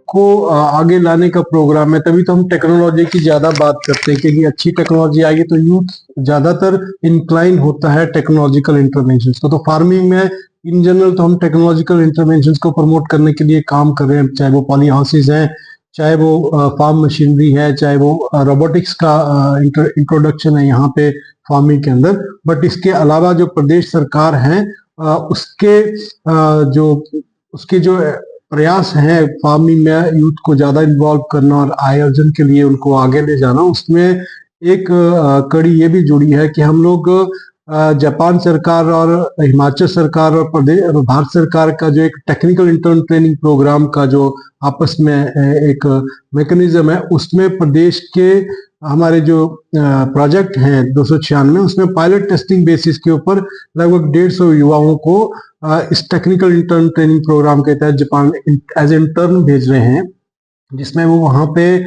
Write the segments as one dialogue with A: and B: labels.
A: को आगे लाने का प्रोग्राम है। तभी तो हम टेक्नोलॉजी की ज्यादा बात करते हैं, क्योंकि अच्छी टेक्नोलॉजी आएगी तो यूथ ज्यादातर इंक्लाइन होता है टेक्नोलॉजिकल इंटरवेंशन को। तो फार्मिंग में इन जनरल तो हम टेक्नोलॉजिकल इंटरवेंशन को प्रमोट करने के लिए काम कर रहे हैं, चाहे वो पॉली हाउसेज हैं, चाहे वो फार्म मशीनरी है, चाहे वो रोबोटिक्स का इंट्रोडक्शन है यहाँ पे फार्मिंग के अंदर। बट इसके अलावा जो प्रदेश सरकार है उसके जो प्रयास है फार्मिंग में यूथ को ज्यादा इन्वॉल्व करना और आय अर्जन के लिए उनको आगे ले जाना, उसमें एक कड़ी ये भी जुड़ी है कि हम लोग जापान सरकार और हिमाचल सरकार और प्रदेश भारत सरकार का जो एक टेक्निकल इंटर्न ट्रेनिंग प्रोग्राम का जो आपस में एक मैकेनिज्म है, उसमें प्रदेश के हमारे जो प्रोजेक्ट हैं 296, उसमें पायलट टेस्टिंग बेसिस के ऊपर लगभग 150 युवाओं को इस टेक्निकल इंटर्न ट्रेनिंग प्रोग्राम के तहत जापान एज इंटर्न भेज रहे हैं, जिसमें वो वहाँ पे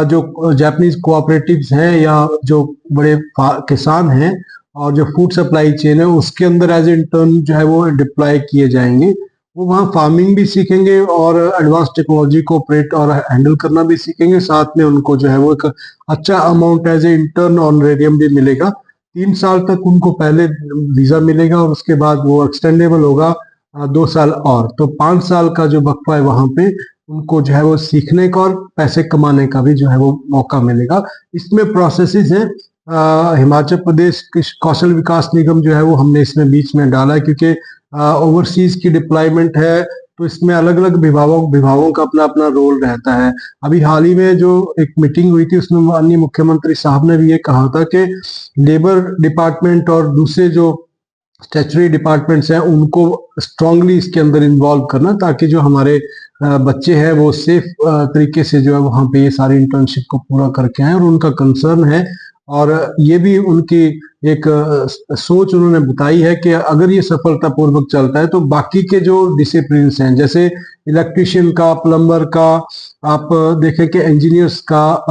A: जो जापानीज कोऑपरेटिव्स हैं या जो बड़े किसान हैं और जो फूड सप्लाई चेन है उसके अंदर एज इंटर्न जो है वो डिप्लॉय किए जाएंगे। वो वहाँ फार्मिंग भी सीखेंगे और एडवांस टेक्नोलॉजी को ऑपरेट और हैंडल करना भी सीखेंगे। साथ में उनको जो है वो एक अच्छा amount as a intern honorarium भी मिलेगा। 3 साल तक उनको पहले वीजा मिलेगा और उसके बाद वो एक्सटेंडेबल होगा 2 साल और। तो 5 साल का जो वक्फा है वहां पे उनको जो है वो सीखने का और पैसे कमाने का भी जो है वो मौका मिलेगा। इसमें प्रोसेसेस हैं। हिमाचल प्रदेश कौशल विकास निगम जो है वो हमने इसमें बीच में डाला है, क्योंकि ओवरसीज की डिप्लॉयमेंट है तो इसमें अलग अलग विभागों का अपना अपना रोल रहता है। अभी हाल ही में जो एक मीटिंग हुई थी उसमें माननीय मुख्यमंत्री साहब ने भी ये कहा था कि लेबर डिपार्टमेंट और दूसरे जो स्टैचुटरी डिपार्टमेंट्स हैं उनको स्ट्रांगली इसके अंदर इन्वॉल्व करना, ताकि जो हमारे बच्चे हैं वो सेफ तरीके से जो है वहाँ पे ये सारी इंटर्नशिप को पूरा करके आए। और उनका कंसर्न है और ये भी उनकी एक सोच उन्होंने बताई है कि अगर ये सफलतापूर्वक चलता है तो बाकी के जो डिसिप्लिन हैं, जैसे इलेक्ट्रिशियन का, प्लम्बर का, आप देखें कि इंजीनियर्स का,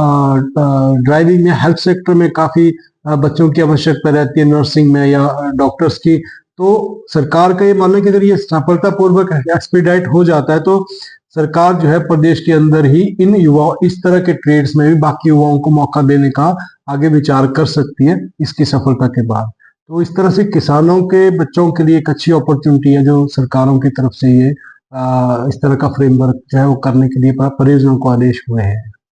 A: ड्राइविंग में, हेल्थ सेक्टर में काफी बच्चों की आवश्यकता रहती है, नर्सिंग में या डॉक्टर्स की। तो सरकार का ये मानना है कि अगर ये सफलतापूर्वक एक्सपीडाइट हो जाता है तो सरकार जो है प्रदेश के अंदर ही इन युवाओं, इस तरह के ट्रेड्स में भी बाकी युवाओं को मौका देने का आगे विचार कर सकती है इसकी सफलता के बाद। तो इस तरह से किसानों के बच्चों के लिए एक अच्छी अपॉर्चुनिटी है जो सरकारों की तरफ से ये इस तरह का फ्रेमवर्क जो है वो करने के लिए परियोजनाओं को आदेश हुए हैं।